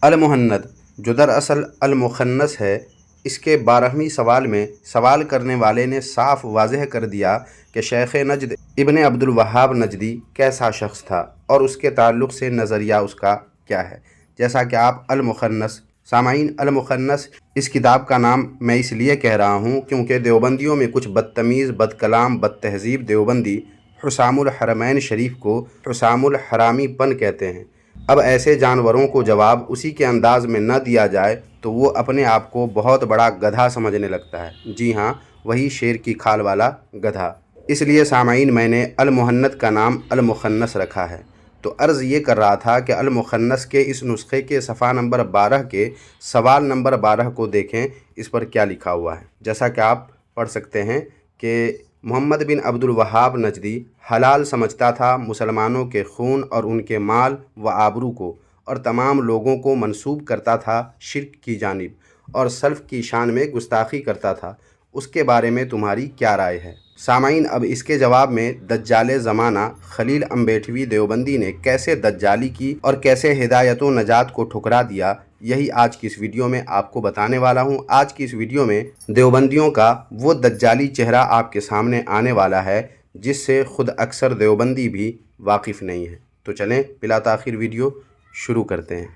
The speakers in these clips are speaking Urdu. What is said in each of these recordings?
المہند جو دراصل المخنث ہے، اس کے 12ویں سوال میں سوال کرنے والے نے صاف واضح کر دیا کہ شیخ نجد ابن عبد الوہاب نجدی کیسا شخص تھا اور اس کے تعلق سے نظریہ اس کا کیا ہے۔ جیسا کہ آپ المخنث سامعین، المخنث اس کتاب کا نام میں اس لیے کہہ رہا ہوں کیونکہ دیوبندیوں میں کچھ بدتمیز، بد کلام، بد تہذیب دیوبندی حسام الحرمین شریف کو حسام الحرامی پن کہتے ہیں۔ اب ایسے جانوروں کو جواب اسی کے انداز میں نہ دیا جائے تو وہ اپنے آپ کو بہت بڑا گدھا سمجھنے لگتا ہے۔ جی ہاں، وہی شیر کی کھال والا گدھا۔ اس لیے سامعین میں نے المہند کا نام المخنث رکھا ہے۔ تو عرض یہ کر رہا تھا کہ المخنث کے اس نسخے کے صفحہ نمبر 12 کے سوال نمبر 12 کو دیکھیں، اس پر کیا لکھا ہوا ہے۔ جیسا کہ آپ پڑھ سکتے ہیں کہ محمد بن عبد الوہاب نجدی حلال سمجھتا تھا مسلمانوں کے خون اور ان کے مال و آبرو کو، اور تمام لوگوں کو منسوب کرتا تھا شرک کی جانب، اور سلف کی شان میں گستاخی کرتا تھا۔ اس کے بارے میں تمہاری کیا رائے ہے؟ سامعین، اب اس کے جواب میں دجال زمانہ خلیل امبیٹوی دیوبندی نے کیسے دجالی کی اور کیسے ہدایت و نجات کو ٹھکرا دیا، یہی آج کی اس ویڈیو میں آپ کو بتانے والا ہوں۔ آج کی اس ویڈیو میں دیوبندیوں کا وہ دجالی چہرہ آپ کے سامنے آنے والا ہے جس سے خود اکثر دیوبندی بھی واقف نہیں ہے۔ تو چلیں بلا تاخیر ویڈیو شروع کرتے ہیں۔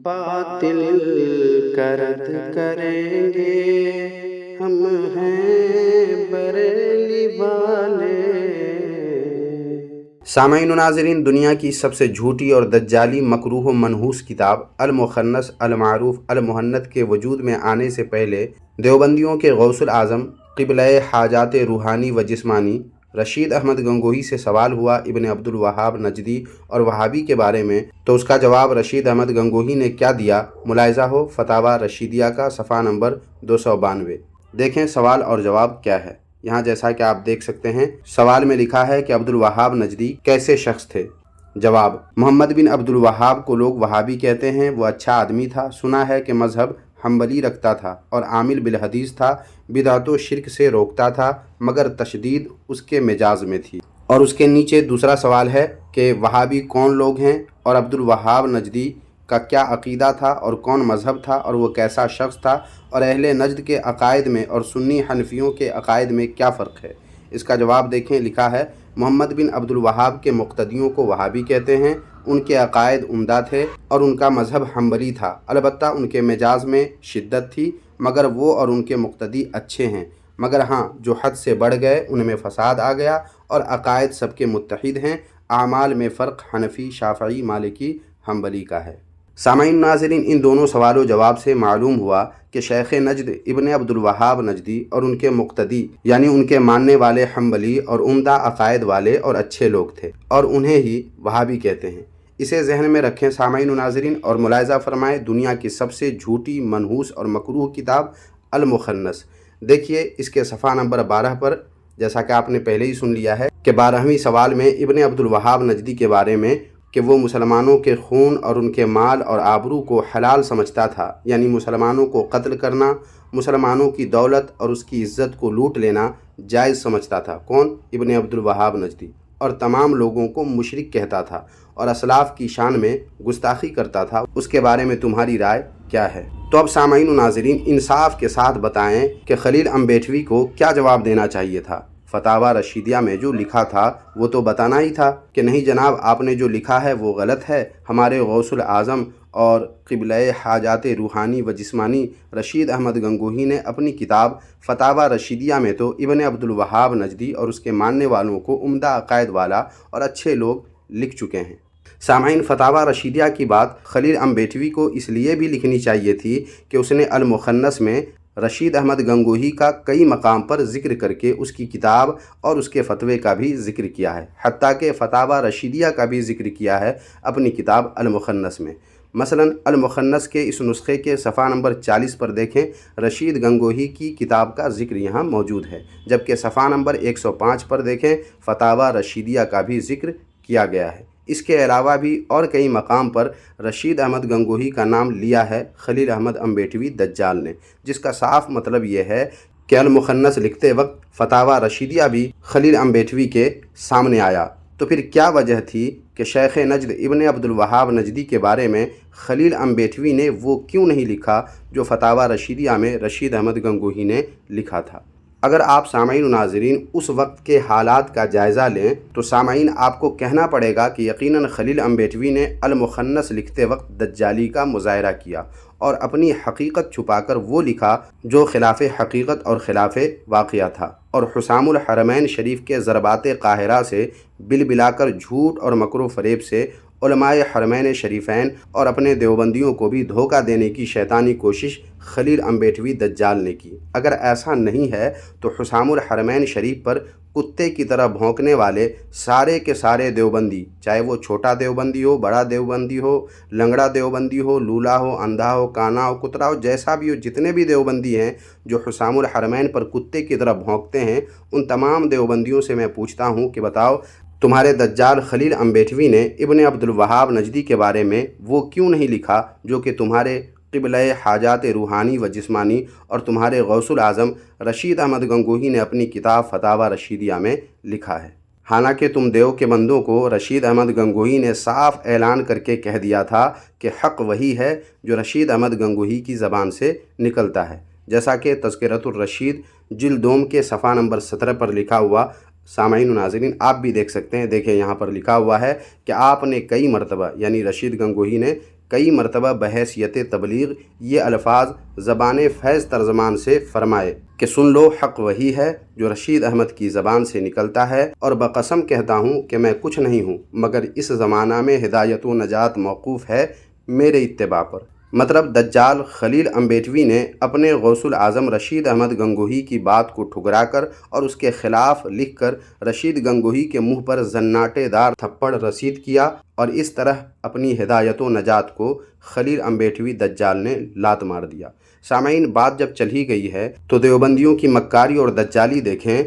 باطل کرد کریں گے ہم ہیں بریلی والے۔ سامعین و ناظرین، دنیا کی سب سے جھوٹی اور دجالی مکروہ و منحوس کتاب المخنث المعروف المہند کے وجود میں آنے سے پہلے دیوبندیوں کے غوث الاعظم قبلہ حاجات روحانی و جسمانی رشید احمد گنگوہی سے سوال ہوا ابن عبد الوہاب نجدی اور وہابی کے بارے میں، تو اس کا جواب رشید احمد گنگوہی نے کیا دیا، ملاحظہ ہو فتاویٰ رشیدیہ کا صفحہ نمبر 292۔ دیکھیں سوال اور جواب کیا ہے۔ یہاں جیسا کہ آپ دیکھ سکتے ہیں سوال میں لکھا ہے کہ عبد الوہاب نجدی کیسے شخص تھے۔ جواب: محمد بن عبد الوہاب کو لوگ وہابی کہتے ہیں۔ وہ اچھا آدمی تھا، سنا ہے کہ مذہب حنبلی رکھتا تھا اور عامل بالحدیث تھا، بدعت و شرک سے روکتا تھا، مگر تشدید اس کے مزاج میں تھی۔ اور اس کے نیچے دوسرا سوال ہے کہ وہابی کون لوگ ہیں اور عبد الوہاب نجدی کا کیا عقیدہ تھا اور کون مذہب تھا اور وہ کیسا شخص تھا، اور اہل نجد کے عقائد میں اور سنی حنفیوں کے عقائد میں کیا فرق ہے۔ اس کا جواب دیکھیں، لکھا ہے محمد بن عبد الوہاب کے مقتدیوں کو وہابی کہتے ہیں۔ ان کے عقائد عمدہ تھے اور ان کا مذہب حنبلی تھا، البتہ ان کے مزاج میں شدت تھی، مگر وہ اور ان کے مقتدی اچھے ہیں، مگر ہاں جو حد سے بڑھ گئے ان میں فساد آ گیا، اور عقائد سب کے متحد ہیں، اعمال میں فرق حنفی، شافعی، مالکی، حنبلی کا ہے۔ سامعین ناظرین، ان دونوں سوال و جواب سے معلوم ہوا کہ شیخ نجد ابن عبد الوہاب نجدی اور ان کے مقتدی یعنی ان کے ماننے والے حنبلی اور عمدہ عقائد والے اور اچھے لوگ تھے، اور انہیں ہی وہابی کہتے ہیں۔ اسے ذہن میں رکھیں سامعین و ناظرین، اور ملاحظہ فرمائیں دنیا کی سب سے جھوٹی، منحوس اور مکروہ کتاب المخنث۔ دیکھیے اس کے صفحہ نمبر 12 پر، جیسا کہ آپ نے پہلے ہی سن لیا ہے کہ 12ویں سوال میں ابن عبد الوہاب نجدی کے بارے میں کہ وہ مسلمانوں کے خون اور ان کے مال اور آبرو کو حلال سمجھتا تھا، یعنی مسلمانوں کو قتل کرنا، مسلمانوں کی دولت اور اس کی عزت کو لوٹ لینا جائز سمجھتا تھا۔ کون؟ ابن عبد الوہاب نجدی۔ اور تمام لوگوں کو مشرک کہتا تھا اور اسلاف کی شان میں گستاخی کرتا تھا۔ اس کے بارے میں تمہاری رائے کیا ہے؟ تو اب سامعین و ناظرین انصاف کے ساتھ بتائیں کہ خلیل امبیٹوی کو کیا جواب دینا چاہیے تھا۔ فتاویٰ رشیدیہ میں جو لکھا تھا وہ تو بتانا ہی تھا کہ نہیں جناب، آپ نے جو لکھا ہے وہ غلط ہے۔ ہمارے غوث الاعظم اور قبلہ حاجات روحانی و جسمانی رشید احمد گنگوہی نے اپنی کتاب فتاویٰ رشیدیہ میں تو ابن عبد الوہاب نجدی اور اس کے ماننے والوں کو عمدہ عقائد والا اور اچھے لوگ لکھ چکے ہیں۔ سامعین، فتاویٰ رشیدیہ کی بات خلیل امبیٹوی کو اس لیے بھی لکھنی چاہیے تھی کہ اس نے المخنث میں رشید احمد گنگوہی کا کئی مقام پر ذکر کر کے اس کی کتاب اور اس کے فتوے کا بھی ذکر کیا ہے، حتیٰ کہ فتاویٰ رشیدیہ کا بھی ذکر کیا ہے اپنی کتاب المخنث میں۔ مثلا المخنث کے اس نسخے کے صفحہ نمبر 40 پر دیکھیں، رشید گنگوہی کی کتاب کا ذکر یہاں موجود ہے، جبکہ صفحہ نمبر 105 پر دیکھیں فتاویٰ رشیدیہ کا بھی ذکر کیا گیا ہے۔ اس کے علاوہ بھی اور کئی مقام پر رشید احمد گنگوہی کا نام لیا ہے خلیل احمد امبیٹوی دجال نے، جس کا صاف مطلب یہ ہے کہ المخنث لکھتے وقت فتاویٰ رشیدیہ بھی خلیل امبیٹوی کے سامنے آیا۔ تو پھر کیا وجہ تھی کہ شیخ نجد ابن عبدالوہاب نجدی کے بارے میں خلیل امبیٹوی نے وہ کیوں نہیں لکھا جو فتاوی رشیدیہ میں رشید احمد گنگوہی نے لکھا تھا۔ اگر آپ سامعین و ناظرین اس وقت کے حالات کا جائزہ لیں تو سامعین آپ کو کہنا پڑے گا کہ یقیناً خلیل امبیٹوی نے المخنث لکھتے وقت دجالی کا مظاہرہ کیا اور اپنی حقیقت چھپا کر وہ لکھا جو خلاف حقیقت اور خلاف واقعہ تھا، اور حسام الحرمین شریف کے ضربات قاہرہ سے بلا کر جھوٹ اور مکر و فریب سے علماء حرمین شریفین اور اپنے دیوبندیوں کو بھی دھوکہ دینے کی شیطانی کوشش خلیل امبیٹوی دجال نے کی۔ اگر ایسا نہیں ہے تو حسام الحرمین شریف پر کتے کی طرح بھونکنے والے سارے کے سارے دیوبندی، چاہے وہ چھوٹا دیوبندی ہو، بڑا دیوبندی ہو، لنگڑا دیوبندی ہو، لولا ہو، اندھا ہو، کانا ہو، کترا ہو، جیسا بھی ہو، جتنے بھی دیوبندی ہیں جو حسام الحرمین پر کتے کی طرح بھونکتے ہیں، ان تمام دیوبندیوں سے میں پوچھتا ہوں کہ بتاؤ تمہارے دجال خلیل امبیٹوی نے ابن عبدالوہاب نجدی کے بارے میں وہ کیوں نہیں لکھا جو کہ تمہارے قبلہ حاجات روحانی و جسمانی اور تمہارے غوث الاعظم رشید احمد گنگوہی نے اپنی کتاب فتاوی رشیدیہ میں لکھا ہے۔ حالانکہ تم دیو کے بندوں کو رشید احمد گنگوہی نے صاف اعلان کر کے کہہ دیا تھا کہ حق وہی ہے جو رشید احمد گنگوہی کی زبان سے نکلتا ہے، جیسا کہ تذکرۃ الرشید جلد دوم کے صفحہ نمبر 17 پر لکھا ہوا سامعین و ناظرین آپ بھی دیکھ سکتے ہیں۔ دیکھیں یہاں پر لکھا ہوا ہے کہ آپ نے کئی مرتبہ یعنی رشید گنگوہی نے کئی مرتبہ بحیثیت تبلیغ یہ الفاظ زبان فیض ترجمان سے فرمائے کہ سن لو حق وہی ہے جو رشید احمد کی زبان سے نکلتا ہے، اور بقسم کہتا ہوں کہ میں کچھ نہیں ہوں مگر اس زمانہ میں ہدایت و نجات موقوف ہے میرے اتباع پر۔ مطلب دجال خلیل امبیٹوی نے اپنے غوث الاعظم رشید احمد گنگوہی کی بات کو ٹھکرا کر اور اس کے خلاف لکھ کر رشید گنگوہی کے منہ پر زناٹے دار تھپڑ رسید کیا، اور اس طرح اپنی ہدایت و نجات کو خلیل امبیٹوی دجال نے لات مار دیا۔ سامعین بات جب چل ہی گئی ہے تو دیوبندیوں کی مکاری اور دجالی دیکھیں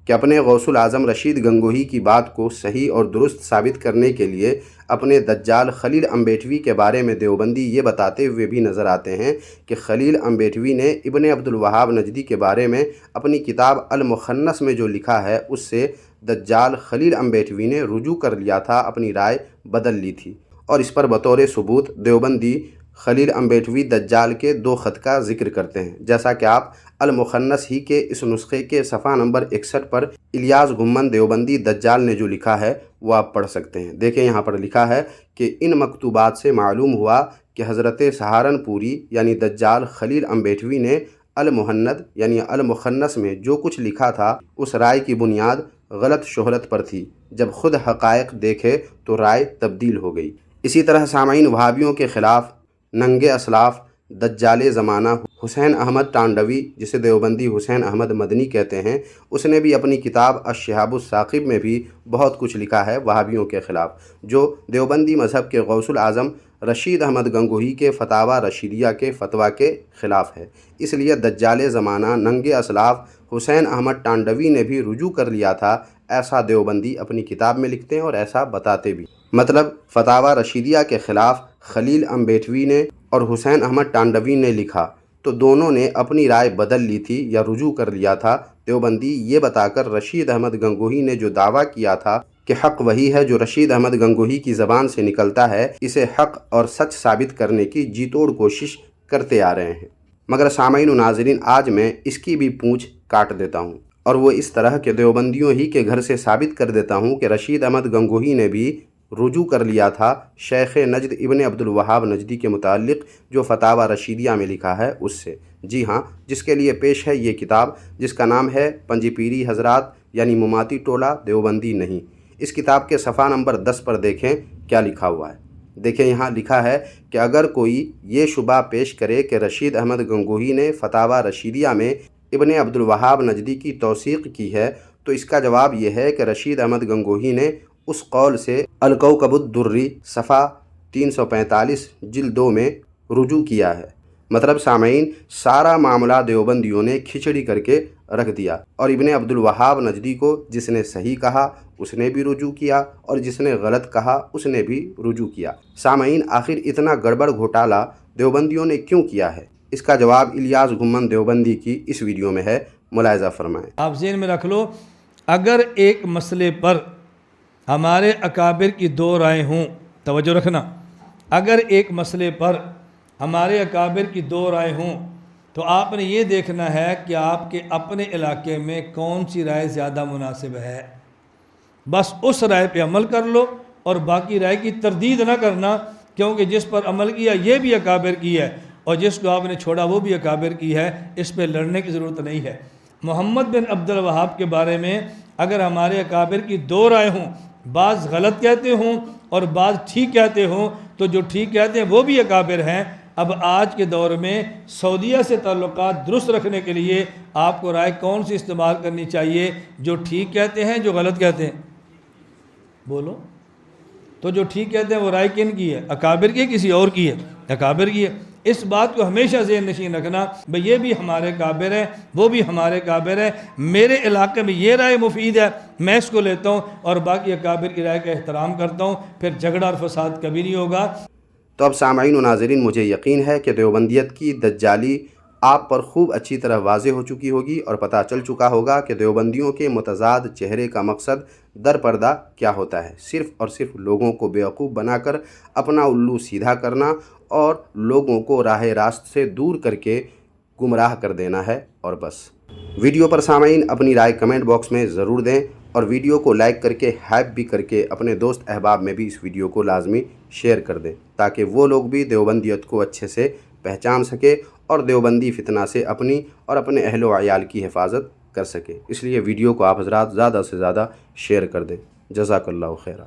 کہ اپنے غوث الاعظم رشید گنگوہی کی بات کو صحیح اور درست ثابت کرنے کے لیے اپنے دجال خلیل امبیٹوی کے بارے میں دیوبندی یہ بتاتے ہوئے بھی نظر آتے ہیں کہ خلیل امبیٹوی نے ابن عبدالوہاب نجدی کے بارے میں اپنی کتاب المخنث میں جو لکھا ہے اس سے دجال خلیل امبیٹوی نے رجوع کر لیا تھا، اپنی رائے بدل لی تھی، اور اس پر بطور ثبوت دیوبندی خلیل امبیٹوی دجال کے 2 خط کا ذکر کرتے ہیں، جیسا کہ آپ المخنث ہی کے اس نسخے کے صفحہ نمبر 61 پر الیاس گھمن دیوبندی دجال نے جو لکھا ہے وہ آپ پڑھ سکتے ہیں۔ دیکھیں یہاں پر لکھا ہے کہ ان مکتوبات سے معلوم ہوا کہ حضرت سہارنپوری یعنی دجال خلیل امبیٹوی نے المہند یعنی المخنث میں جو کچھ لکھا تھا اس رائے کی بنیاد غلط شہرت پر تھی، جب خود حقائق دیکھے تو رائے تبدیل ہو گئی۔ اسی طرح سامعین وہابیوں کے خلاف ننگے اسلاف دجال زمانہ حسین احمد ٹانڈوی، جسے دیوبندی حسین احمد مدنی کہتے ہیں، اس نے بھی اپنی کتاب الشہاب الثاقب میں بھی بہت کچھ لکھا ہے وہابیوں کے خلاف، جو دیوبندی مذہب کے غوث الاعظم رشید احمد گنگوہی کے فتاوی رشیدیہ کے فتویٰ کے خلاف ہے۔ اس لیے دجال زمانہ ننگے اسلاف حسین احمد ٹانڈوی نے بھی رجوع کر لیا تھا، ایسا دیوبندی اپنی کتاب میں لکھتے ہیں اور ایسا بتاتے بھی۔ مطلب فتاوی رشیدیہ کے خلاف خلیل امبیٹوی نے اور حسین احمد ٹانڈوی نے لکھا تو دونوں نے اپنی رائے بدل لی تھی یا رجوع کر لیا تھا۔ دیوبندی یہ بتا کر رشید احمد گنگوہی نے جو دعویٰ کیا تھا کہ حق وہی ہے جو رشید احمد گنگوہی کی زبان سے نکلتا ہے، اسے حق اور سچ ثابت کرنے کی جی توڑ کوشش کرتے آ رہے ہیں۔ مگر سامعین و ناظرین آج میں اس کی بھی پونچھ کاٹ دیتا ہوں، اور وہ اس طرح کہ دیوبندیوں ہی کے گھر سے ثابت کر دیتا ہوں کہ رشید احمد گنگوہی نے بھی رجوع کر لیا تھا شیخ نجد ابن عبدالوہاب نجدی کے متعلق جو فتاوی رشیدیہ میں لکھا ہے اس سے۔ جی ہاں، جس کے لیے پیش ہے یہ کتاب، جس کا نام ہے پنجی پیری حضرات یعنی مماتی ٹولہ دیوبندی نہیں۔ اس کتاب کے صفحہ نمبر 10 پر دیکھیں کیا لکھا ہوا ہے۔ دیکھیں یہاں لکھا ہے کہ اگر کوئی یہ شبہ پیش کرے کہ رشید احمد گنگوہی نے فتاوی رشیدیہ میں ابن عبدالوہاب نجدی کی توثیق کی ہے تو اس کا جواب یہ ہے کہ رشید احمد گنگوہی نے اس قول سے الکوکب الدری صفحہ 345 جلد 2 میں رجوع کیا ہے۔ مطلب سامعین سارا معاملہ دیوبندیوں نے کھچڑی کر کے رکھ دیا، اور ابن عبدالوہاب نجدی کو جس نے صحیح کہا اس نے بھی رجوع کیا اور جس نے غلط کہا اس نے بھی رجوع کیا۔ سامعین آخر اتنا گڑبڑ گھوٹالہ دیوبندیوں نے کیوں کیا ہے؟ اس کا جواب الیاس گھمن دیوبندی کی اس ویڈیو میں ہے، ملاحظہ فرمائیں۔ آپ ذہن میں رکھ لو، اگر ایک مسئلے پر ہمارے اکابر کی دو رائے ہوں، توجہ رکھنا، اگر ایک مسئلے پر ہمارے اکابر کی دو رائے ہوں تو آپ نے یہ دیکھنا ہے کہ آپ کے اپنے علاقے میں کون سی رائے زیادہ مناسب ہے، بس اس رائے پہ عمل کر لو اور باقی رائے کی تردید نہ کرنا، کیونکہ جس پر عمل کیا یہ بھی اکابر کی ہے اور جس کو آپ نے چھوڑا وہ بھی اکابر کی ہے، اس پہ لڑنے کی ضرورت نہیں ہے۔ محمد بن عبد الوہاب کے بارے میں اگر ہمارے اکابر کی دو رائے ہوں، بعض غلط کہتے ہوں اور بعض ٹھیک کہتے ہوں، تو جو ٹھیک کہتے ہیں وہ بھی اکابر ہیں۔ اب آج کے دور میں سعودیہ سے تعلقات درست رکھنے کے لیے آپ کو رائے کون سی استعمال کرنی چاہیے؟ جو ٹھیک کہتے ہیں، جو غلط کہتے ہیں؟ بولو تو جو ٹھیک کہتے ہیں وہ رائے کن کی ہے؟ اکابر کی ہے کسی اور کی ہے؟ اکابر کی ہے۔ اس بات کو ہمیشہ ذہن نشین رکھنا، بھئی یہ بھی ہمارے کابر ہیں، وہ بھی ہمارے کابر ہیں، میرے علاقے میں یہ رائے مفید ہے، میں اس کو لیتا ہوں اور باقی اکابر کی رائے کا احترام کرتا ہوں، پھر جھگڑا اور فساد کبھی نہیں ہوگا۔ تو اب سامعین و ناظرین، مجھے یقین ہے کہ دیوبندیت کی دجالی آپ پر خوب اچھی طرح واضح ہو چکی ہوگی اور پتہ چل چکا ہوگا کہ دیوبندیوں کے متضاد چہرے کا مقصد در پردہ کیا ہوتا ہے، صرف اور صرف لوگوں کو بیوقوف بنا کر اپنا الو سیدھا کرنا اور لوگوں کو راہ راست سے دور کر کے گمراہ کر دینا ہے، اور بس۔ ویڈیو پر سامعین اپنی رائے کمنٹ باکس میں ضرور دیں اور ویڈیو کو لائک کر کے ہائپ بھی کر کے اپنے دوست احباب میں بھی اس ویڈیو کو لازمی شیئر کر دیں، تاکہ وہ لوگ بھی دیوبندیت کو اچھے سے پہچان سکے اور دیوبندی فتنہ سے اپنی اور اپنے اہل و عیال کی حفاظت کر سکے۔ اس لیے ویڈیو کو آپ حضرات زیادہ سے زیادہ شیئر کر دیں۔ جزاک اللہ خیرہ۔